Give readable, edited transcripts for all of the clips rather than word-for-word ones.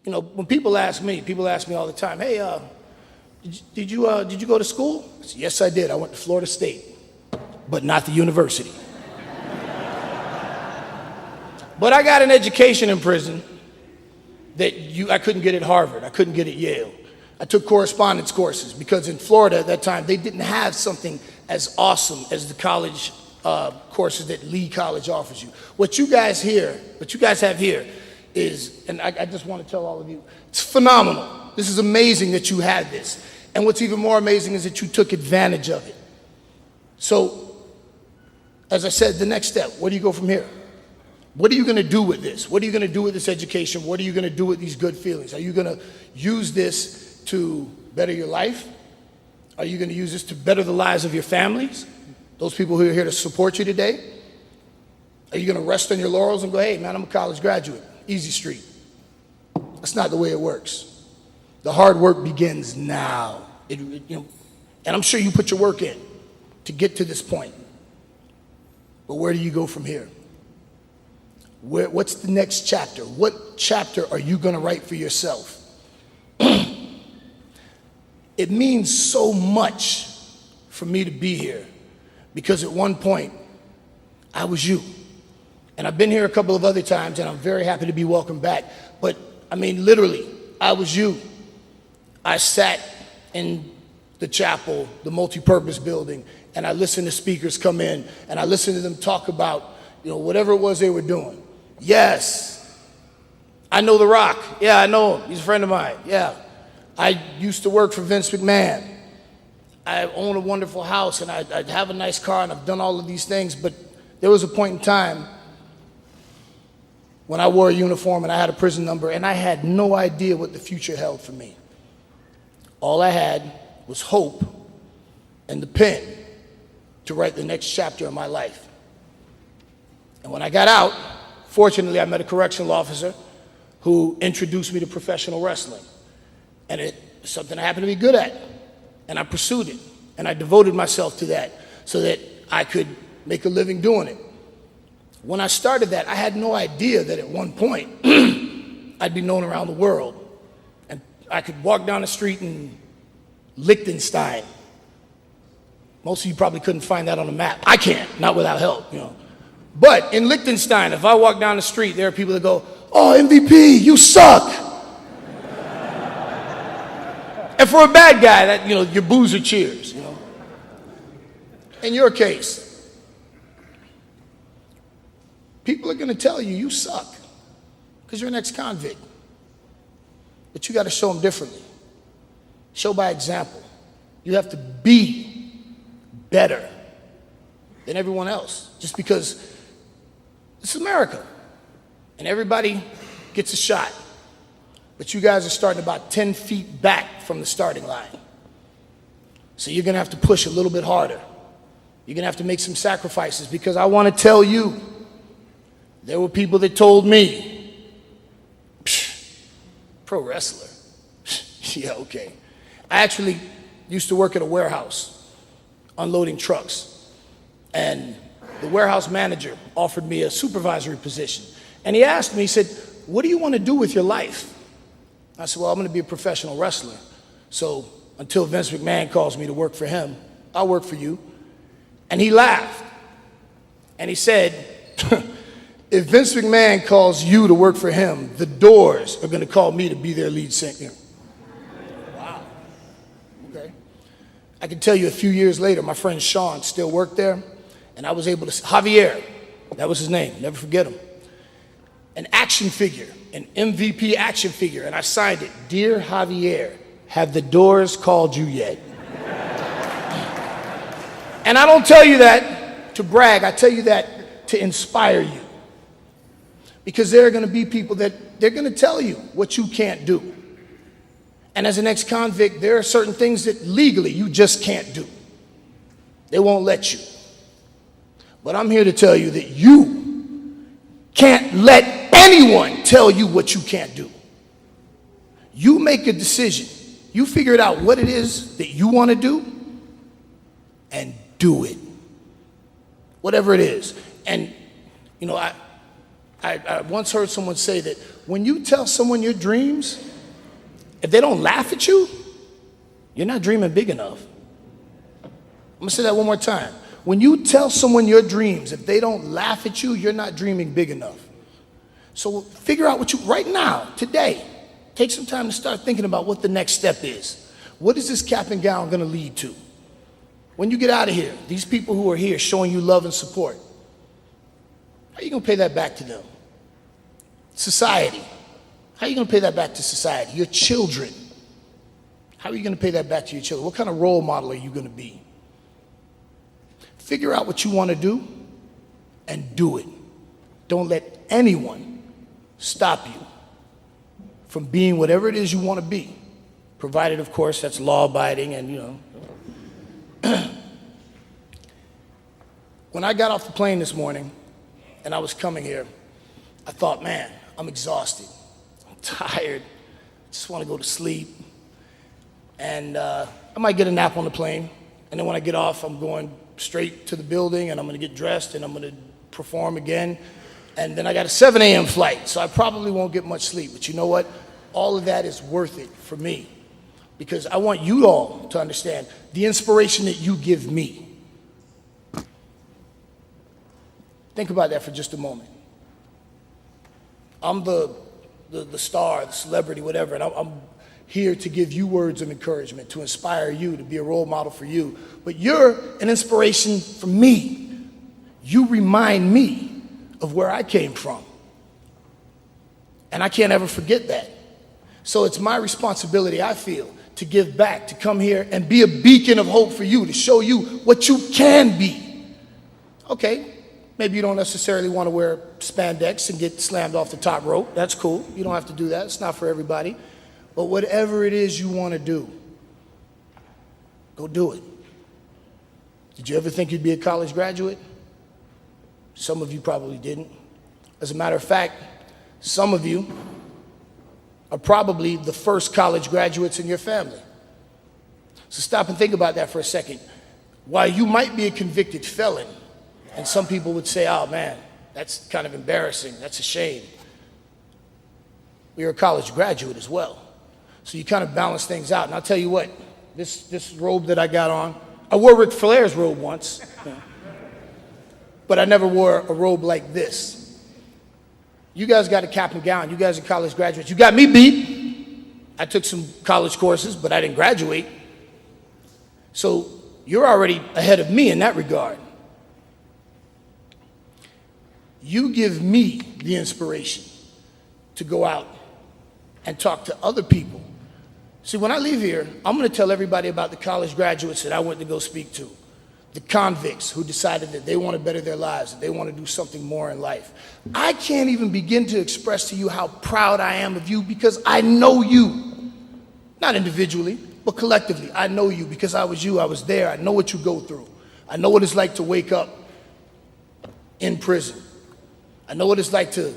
You know, when people ask me all the time, hey, did you go to school? I said, yes, I did. I went to Florida State, but not the university. But I got an education in prison that I couldn't get at Harvard. I couldn't get at Yale. I took correspondence courses because in Florida at that time, they didn't have something as awesome as the college courses that Lee College offers you. What you guys have here is, and I just want to tell all of you, it's phenomenal. This is amazing that you had this. And what's even more amazing is that you took advantage of it. So, as I said, the next step, where do you go from here? What are you going to do with this? What are you going to do with this education? What are you going to do with these good feelings? Are you going to use this to better your life? Are you going to use this to better the lives of your families? Those people who are here to support you today? Are you going to rest on your laurels and go, hey, man, I'm a college graduate, easy street? That's not the way it works. The hard work begins now. And I'm sure you put your work in to get to this point. But where do you go from here? What's the next chapter? What chapter are you going to write for yourself? It means so much for me to be here because at one point, I was you. And I've been here a couple of other times and I'm very happy to be welcomed back. But I mean, literally, I was you. I sat in the chapel, the multi-purpose building, and I listened to speakers come in and I listened to them talk about, whatever it was they were doing. Yes, I know The Rock. Yeah, I know him. He's a friend of mine. Yeah, I used to work for Vince McMahon. I own a wonderful house and I have a nice car and I've done all of these things, but there was a point in time when I wore a uniform and I had a prison number and I had no idea what the future held for me. All I had was hope and the pen to write the next chapter of my life. And when I got out, fortunately, I met a correctional officer who introduced me to professional wrestling. And it's something I happened to be good at. And I pursued it. And I devoted myself to that so that I could make a living doing it. When I started that, I had no idea that at one point, I'd be known around the world. And I could walk down the street in Liechtenstein. Most of you probably couldn't find that on a map. I can't, not without help, But in Liechtenstein, if I walk down the street, there are people that go, oh, MVP, you suck. And for a bad guy, that your boos are cheers. In your case, people are going to tell you suck because you're an ex-convict. But you got to show them differently. Show by example. You have to be better than everyone else just because it's America and everybody gets a shot. But you guys are starting about 10 feet back from the starting line. So you're going to have to push a little bit harder. You're going to have to make some sacrifices because I want to tell you, there were people that told me, pro wrestler. Yeah, okay. I actually used to work at a warehouse unloading trucks. And the warehouse manager offered me a supervisory position. And he asked me, he said, what do you want to do with your life? I said, well, I'm going to be a professional wrestler. So until Vince McMahon calls me to work for him, I'll work for you. And he laughed. And he said, if Vince McMahon calls you to work for him, the Doors are going to call me to be their lead singer. Wow. Okay. I can tell you a few years later, my friend Sean still worked there. And I was able to, Javier, that was his name, never forget him. An action figure, an MVP action figure, and I signed it. Dear Javier, have the Doors called you yet? And I don't tell you that to brag, I tell you that to inspire you. Because there are going to be people that they're going to tell you what you can't do. And as an ex-convict, there are certain things that legally you just can't do. They won't let you. But I'm here to tell you that you can't let anyone tell you what you can't do. You make a decision. You figure it out what it is that you want to do and do it. Whatever it is. And, I once heard someone say that when you tell someone your dreams, if they don't laugh at you, you're not dreaming big enough. I'm gonna say that one more time. When you tell someone your dreams, if they don't laugh at you, you're not dreaming big enough. So figure out what you, right now, today, take some time to start thinking about what the next step is. What is this cap and gown gonna lead to? When you get out of here, these people who are here showing you love and support, how are you gonna pay that back to them? Society, how are you gonna pay that back to society? Your children, how are you gonna pay that back to your children? What kind of role model are you gonna be? Figure out what you wanna do and do it. Don't let anyone stop you from being whatever it is you wanna be, provided, of course, that's law-abiding and, you know. When I got off the plane this morning and I was coming here, I thought, man, I'm exhausted. I'm tired. I just want to go to sleep. And I might get a nap on the plane. And then when I get off, I'm going straight to the building and I'm going to get dressed and I'm going to perform again. And then I got a 7 a.m. flight, so I probably won't get much sleep. But you know what? All of that is worth it for me, because I want you all to understand the inspiration that you give me. Think about that for just a moment. I'm the star, the celebrity, whatever, and I'm here to give you words of encouragement, to inspire you, to be a role model for you. But you're an inspiration for me. You remind me of where I came from. And I can't ever forget that. So it's my responsibility, I feel, to give back, to come here and be a beacon of hope for you, to show you what you can be. Okay, maybe you don't necessarily want to wear spandex and get slammed off the top rope. That's cool. You don't have to do that. It's not for everybody. But whatever it is you want to do, go do it. Did you ever think you'd be a college graduate? Some of you probably didn't. As a matter of fact, some of you are probably the first college graduates in your family. So stop and think about that for a second. While you might be a convicted felon, and some people would say, oh man, that's kind of embarrassing, that's a shame. You're a college graduate as well. So you kind of balance things out. And I'll tell you what, this robe that I got on, I wore Ric Flair's robe once, but I never wore a robe like this. You guys got a cap and gown. You guys are college graduates. You got me beat. I took some college courses, but I didn't graduate. So you're already ahead of me in that regard. You give me the inspiration to go out and talk to other people. See, when I leave here, I'm going to tell everybody about the college graduates that I went to go speak to, the convicts who decided that they want to better their lives, that they want to do something more in life. I can't even begin to express to you how proud I am of you, because I know you, not individually, but collectively. I know you because I was you. I was there. I know what you go through. I know what it's like to wake up in prison. I know what it's like to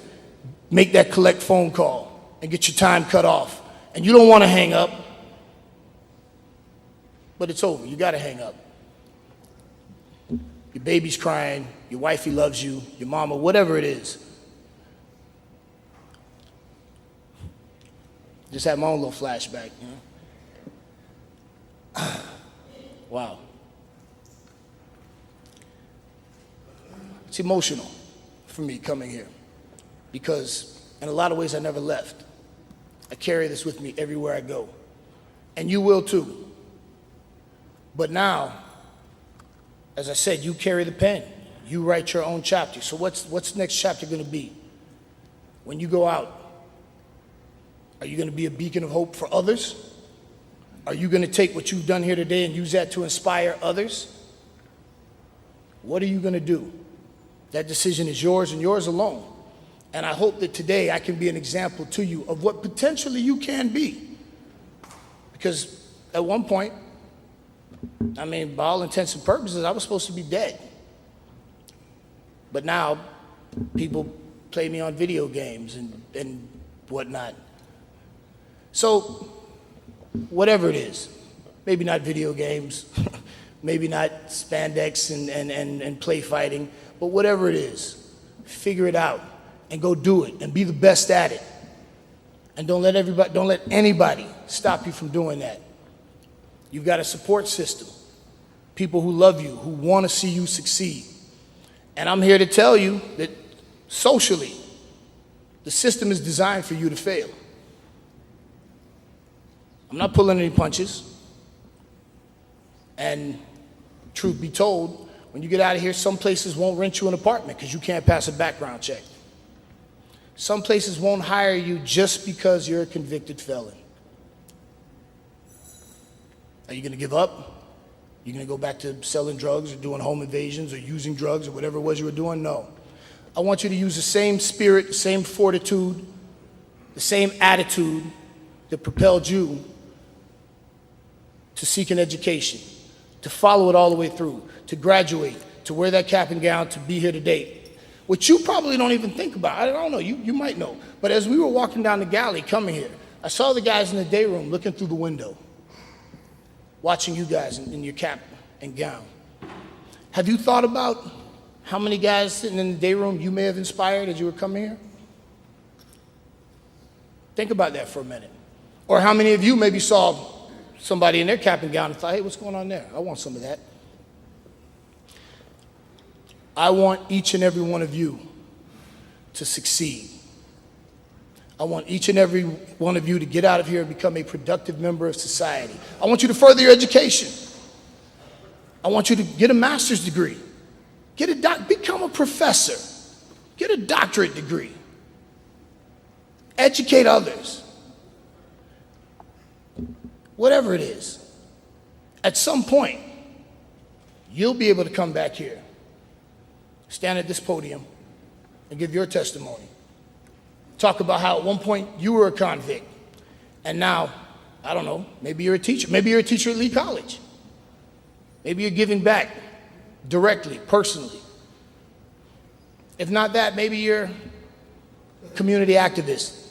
make that collect phone call and get your time cut off. And you don't want to hang up, but it's over. You got to hang up. Your baby's crying, your wifey loves you, your mama, whatever it is. Just had my own little flashback, you know. Wow. It's emotional for me coming here, because in a lot of ways I never left. I carry this with me everywhere I go. And you will too. But now, as I said, you carry the pen. You write your own chapter. So what's the next chapter going to be? When you go out, are you going to be a beacon of hope for others? Are you going to take what you've done here today and use that to inspire others? What are you going to do? That decision is yours and yours alone. And I hope that today I can be an example to you of what potentially you can be. Because at one point, I mean, by all intents and purposes, I was supposed to be dead. But now, people play me on video games and whatnot. So, whatever it is, maybe not video games, maybe not spandex and play fighting, but whatever it is, figure it out and go do it and be the best at it. And don't let anybody stop you from doing that. You've got a support system, people who love you, who want to see you succeed. And I'm here to tell you that socially, the system is designed for you to fail. I'm not pulling any punches. And truth be told, when you get out of here, some places won't rent you an apartment because you can't pass a background check. Some places won't hire you just because you're a convicted felon. Are you going to give up? You going to go back to selling drugs or doing home invasions or using drugs or whatever it was you were doing? No. I want you to use the same spirit, the same fortitude, the same attitude that propelled you to seek an education, to follow it all the way through, to graduate, to wear that cap and gown, to be here today. Which you probably don't even think about. I don't know, you might know. But as we were walking down the galley coming here, I saw the guys in the day room looking through the window, watching you guys in your cap and gown. Have you thought about how many guys sitting in the day room you may have inspired as you were coming here? Think about that for a minute. Or how many of you maybe saw somebody in their cap and gown and thought, hey, what's going on there? I want some of that. I want each and every one of you to succeed. I want each and every one of you to get out of here and become a productive member of society. I want you to further your education. I want you to get a master's degree. Become a professor. Get a doctorate degree. Educate others. Whatever it is. At some point, you'll be able to come back here, stand at this podium, and give your testimony. Talk about how at one point you were a convict, and now, I don't know, maybe you're a teacher. Maybe you're a teacher at Lee College. Maybe you're giving back directly, personally. If not that, maybe you're a community activist.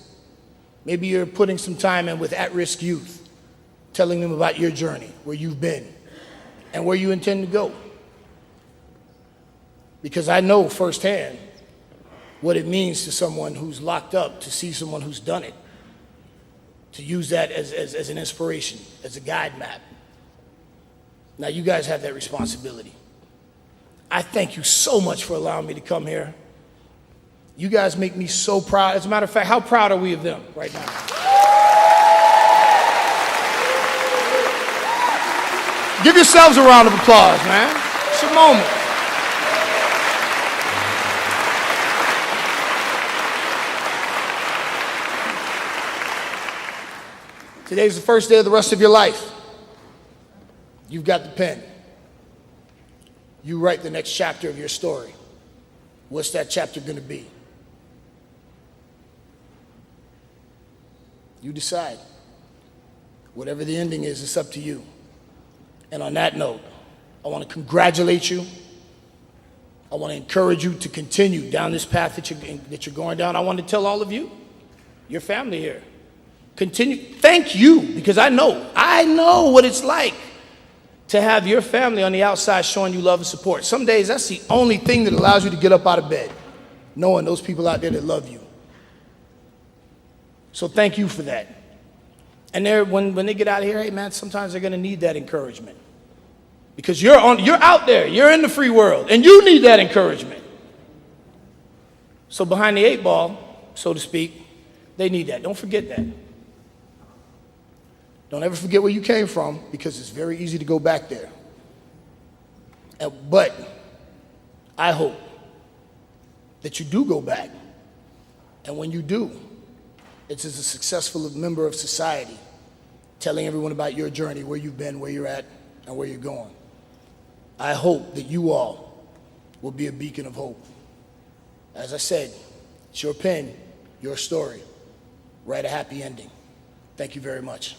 Maybe you're putting some time in with at-risk youth, telling them about your journey, where you've been, and where you intend to go. Because I know firsthand what it means to someone who's locked up to see someone who's done it, to use that as an inspiration, as a guide map. Now you guys have that responsibility. I thank you so much for allowing me to come here. You guys make me so proud. As a matter of fact, how proud are we of them right now? Give yourselves a round of applause, man. It's a moment. Today's the first day of the rest of your life. You've got the pen. You write the next chapter of your story. What's that chapter going to be? You decide. Whatever the ending is, it's up to you. And on that note, I want to congratulate you. I want to encourage you to continue down this path that you're going down. I want to tell all of you, your family here, continue. Thank you, because I know what it's like to have your family on the outside showing you love and support. Some days that's the only thing that allows you to get up out of bed, knowing those people out there that love you. So thank you for that. And when they get out of here, hey man, sometimes they're gonna need that encouragement. Because you're out there, you're in the free world, and you need that encouragement. So behind the 8 ball, so to speak, they need that. Don't forget that. Don't ever forget where you came from, because it's very easy to go back there. But I hope that you do go back. And when you do, it's as a successful member of society, telling everyone about your journey, where you've been, where you're at, and where you're going. I hope that you all will be a beacon of hope. As I said, it's your pen, your story. Write a happy ending. Thank you very much.